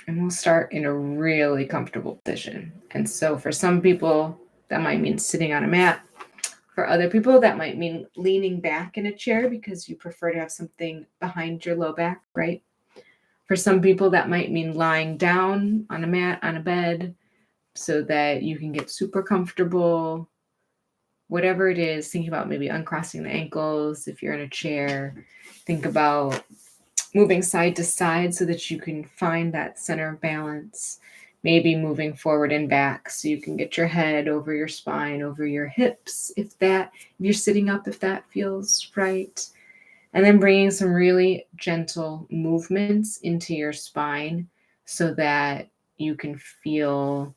And we'll start in a really comfortable position. And so for some people, that might mean sitting on a mat. For other people, that might mean leaning back in a chair because you prefer to have something behind your low back, right? For some people, that might mean lying down on a mat, on a bed, so that you can get super comfortable. Whatever it is, think about maybe uncrossing the ankles if you're in a chair. Think about moving side to side so that you can find that center of balance. Maybe moving forward and back so you can get your head over your spine, over your hips, if you're sitting up, if that feels right. And then bringing some really gentle movements into your spine so that you can feel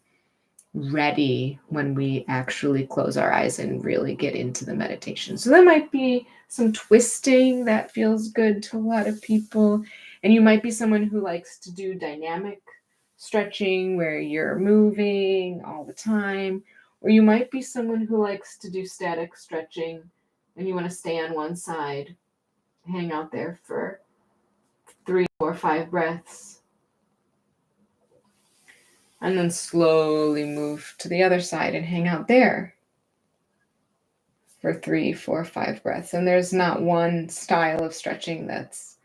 ready when we actually close our eyes and really get into the meditation. So that might be some twisting that feels good to a lot of people. And you might be someone who likes to do dynamic stretching where you're moving all the time. Or you might be someone who likes to do static stretching and you want to stay on one side, hang out there for 3 or 5 breaths, and then slowly move to the other side and hang out there for 3, 4, 5 breaths. And there's not one style of stretching that's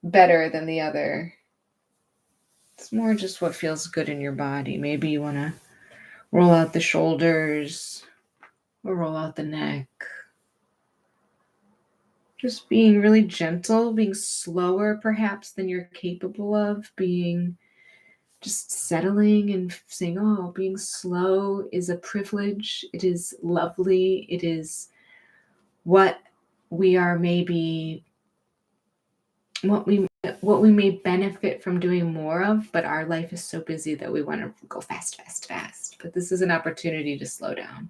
better than the other. It's more just what feels good in your body. Maybe you want to roll out the shoulders or roll out the neck. Just being really gentle, being slower perhaps than you're capable of, being just settling and saying, oh, being slow is a privilege. It is lovely. It is what we are maybe, what we may benefit from doing more of, but our life is so busy that we want to go fast, fast, fast. But this is an opportunity to slow down.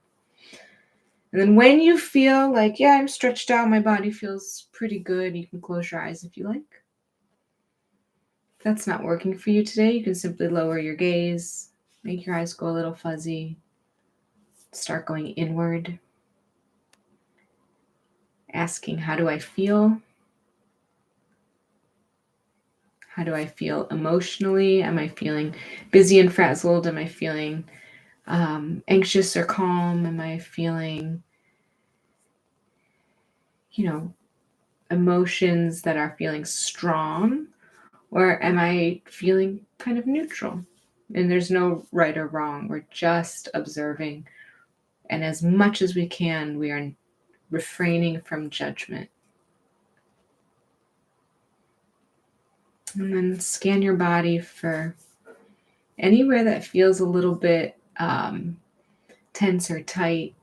And then when you feel like, yeah, I'm stretched out, my body feels pretty good, you can close your eyes if you like. If that's not working for you today, you can simply lower your gaze, make your eyes go a little fuzzy, start going inward, asking, how do I feel? How do I feel emotionally? Am I feeling busy and frazzled? Am I feeling anxious or calm? Am I feeling, emotions that are feeling strong? Or am I feeling kind of neutral? And there's no right or wrong. We're just observing. And as much as we can, we are refraining from judgment. And then scan your body for anywhere that feels a little bit tense or tight.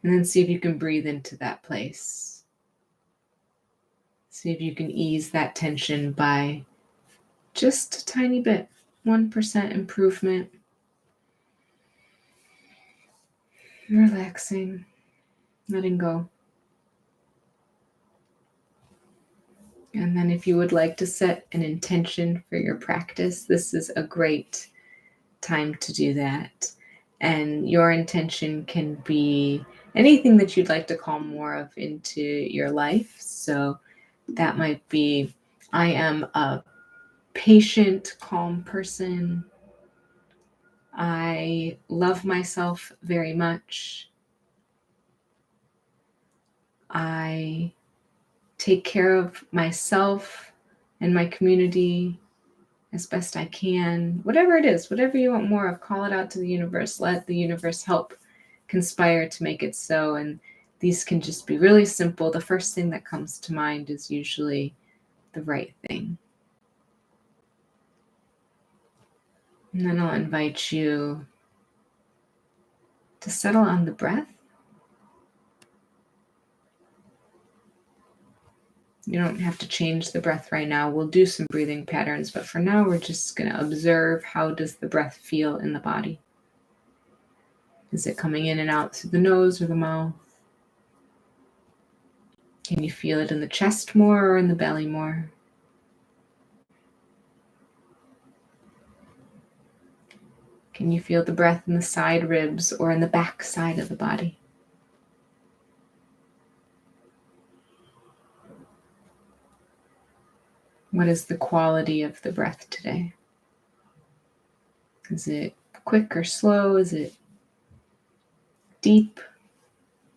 And then see if you can breathe into that place. See if you can ease that tension by just a tiny bit, 1% improvement. Relaxing, letting go. And then if you would like to set an intention for your practice, this is a great time to do that. And your intention can be anything that you'd like to call more of into your life. So that might be, I am a patient, calm person. I love myself very much. I take care of myself and my community as best I can. Whatever it is, whatever you want more of, call it out to the universe. Let the universe help conspire to make it so. And these can just be really simple. The first thing that comes to mind is usually the right thing. And then I'll invite you to settle on the breath. You don't have to change the breath right now. We'll do some breathing patterns, but for now, we're just going to observe, how does the breath feel in the body? Is it coming in and out through the nose or the mouth? Can you feel it in the chest more or in the belly more? Can you feel the breath in the side ribs or in the back side of the body? What is the quality of the breath today? Is it quick or slow? Is it deep?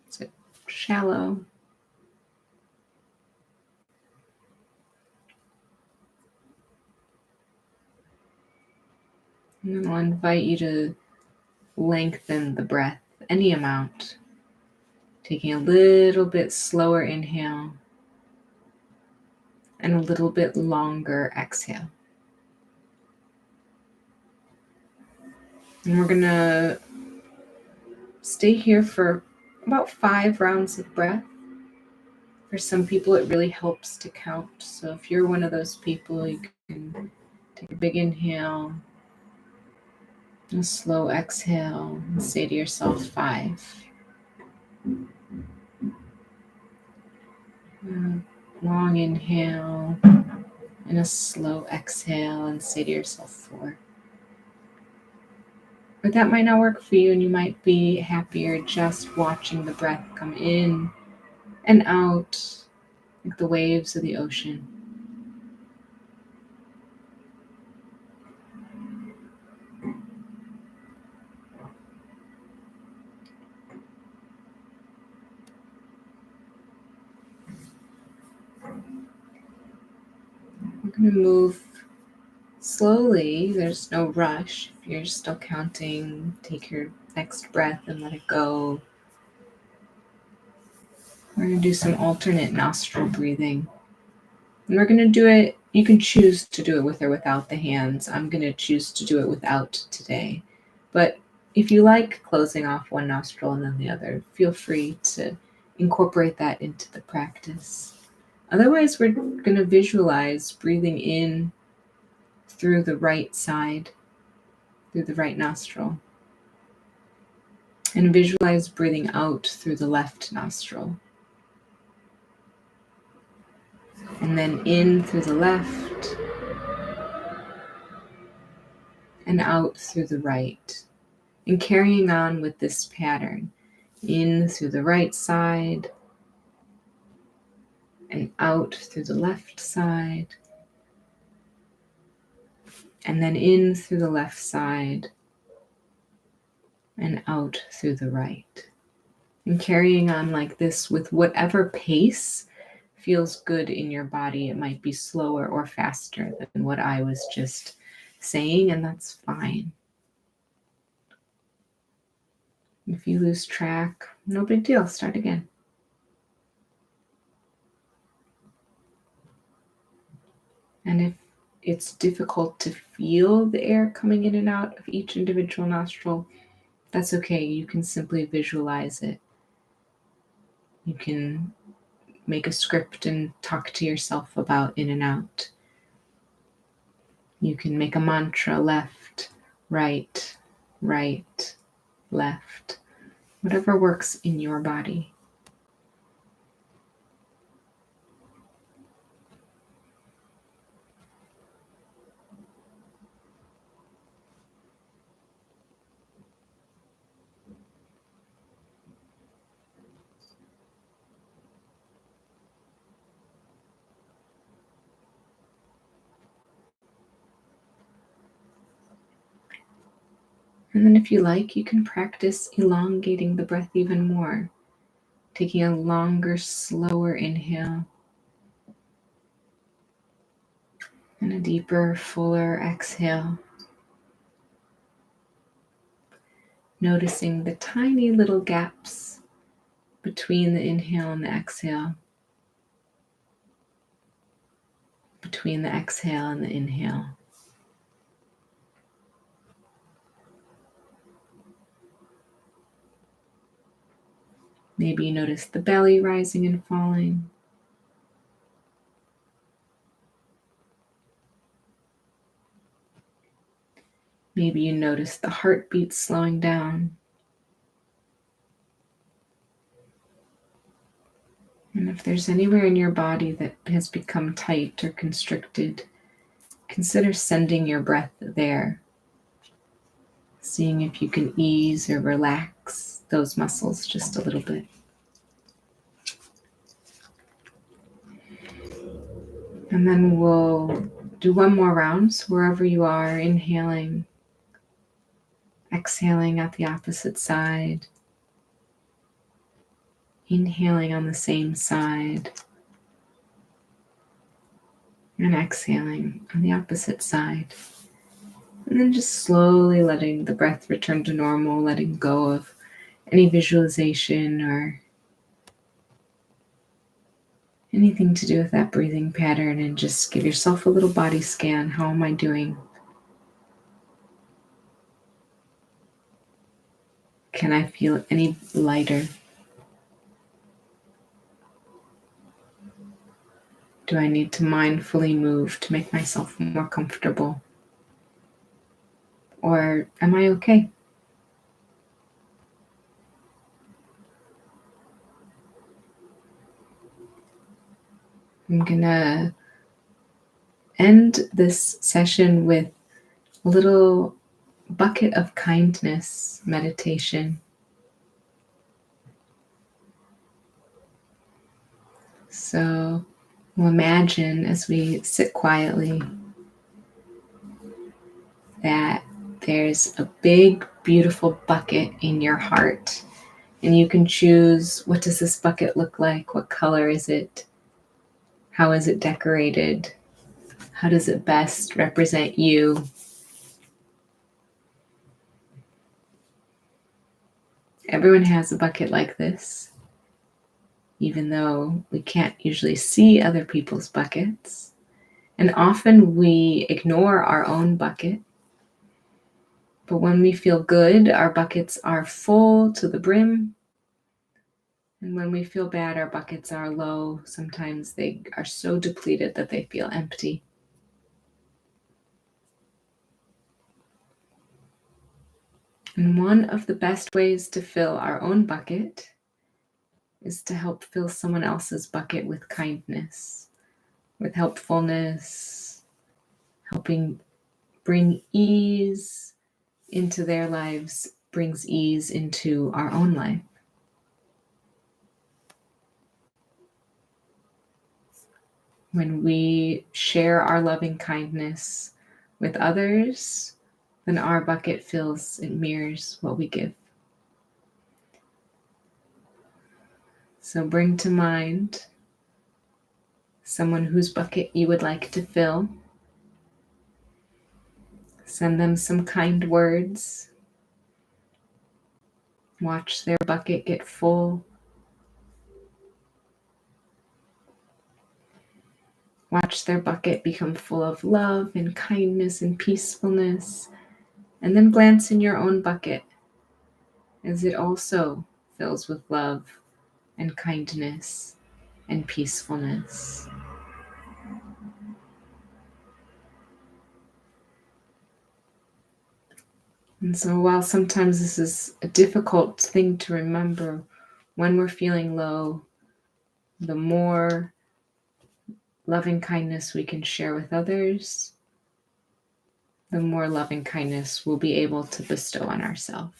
Is it shallow? And then I'll invite you to lengthen the breath any amount, taking a little bit slower inhale and a little bit longer exhale. And we're going to stay here for about 5 rounds of breath. For some people, it really helps to count. So if you're one of those people, you can take a big inhale, a slow exhale, and say to yourself 5. Long inhale and a slow exhale, and say to yourself 4. But that might not work for you, and you might be happier just watching the breath come in and out like the waves of the ocean. We're going to move slowly. There's no rush. If you're still counting, take your next breath and let it go. We're going to do some alternate nostril breathing. And we're going to do it, you can choose to do it with or without the hands. I'm going to choose to do it without today. But if you like closing off one nostril and then the other, feel free to incorporate that into the practice. Otherwise, we're going to visualize breathing in through the right side, through the right nostril, and visualize breathing out through the left nostril. And then in through the left and out through the right. And carrying on with this pattern, in through the right side and out through the left side, and then in through the left side and out through the right. And carrying on like this with whatever pace feels good in your body. It might be slower or faster than what I was just saying, and that's fine. If you lose track, no big deal, start again. And if it's difficult to feel the air coming in and out of each individual nostril, that's okay. You can simply visualize it. You can make a script and talk to yourself about in and out. You can make a mantra: left, right, right, left, whatever works in your body. And then if you like, you can practice elongating the breath even more, taking a longer, slower inhale and a deeper, fuller exhale. Noticing the tiny little gaps between the inhale and the exhale, between the exhale and the inhale. Maybe you notice the belly rising and falling. Maybe you notice the heartbeat slowing down. And if there's anywhere in your body that has become tight or constricted, consider sending your breath there, seeing if you can ease or relax those muscles just a little bit. And then we'll do one more round. So wherever you are, inhaling Exhaling at the opposite side. Inhaling on the same side. And exhaling on the opposite side. And then just slowly letting the breath return to normal, letting go of any visualization or anything to do with that breathing pattern, and just give yourself a little body scan. How am I doing? Can I feel any lighter? Do I need to mindfully move to make myself more comfortable? Or am I okay? I'm gonna end this session with a little bucket of kindness meditation. So we'll imagine as we sit quietly that there's a big, beautiful bucket in your heart. And you can choose, what does this bucket look like? What color is it? How is it decorated? How does it best represent you? Everyone has a bucket like this, even though we can't usually see other people's buckets. And often we ignore our own bucket. But when we feel good, our buckets are full to the brim. And when we feel bad, our buckets are low. Sometimes they are so depleted that they feel empty. And one of the best ways to fill our own bucket is to help fill someone else's bucket with kindness, with helpfulness, helping bring ease into their lives, brings ease into our own life. When we share our loving kindness with others, then our bucket fills and mirrors what we give. So bring to mind someone whose bucket you would like to fill. Send them some kind words. Watch their bucket get full. Watch their bucket become full of love and kindness and peacefulness. And then glance in your own bucket as it also fills with love and kindness and peacefulness. And so while sometimes this is a difficult thing to remember, when we're feeling low, the more loving kindness we can share with others, the more loving kindness we'll be able to bestow on ourselves.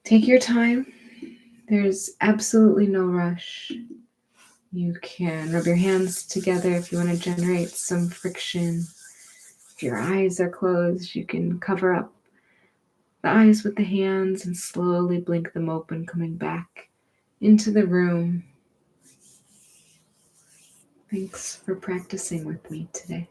Take your time. There's absolutely no rush. You can rub your hands together if you want to generate some friction. If your eyes are closed, you can cover up the eyes with the hands and slowly blink them open, coming back into the room. Thanks for practicing with me today.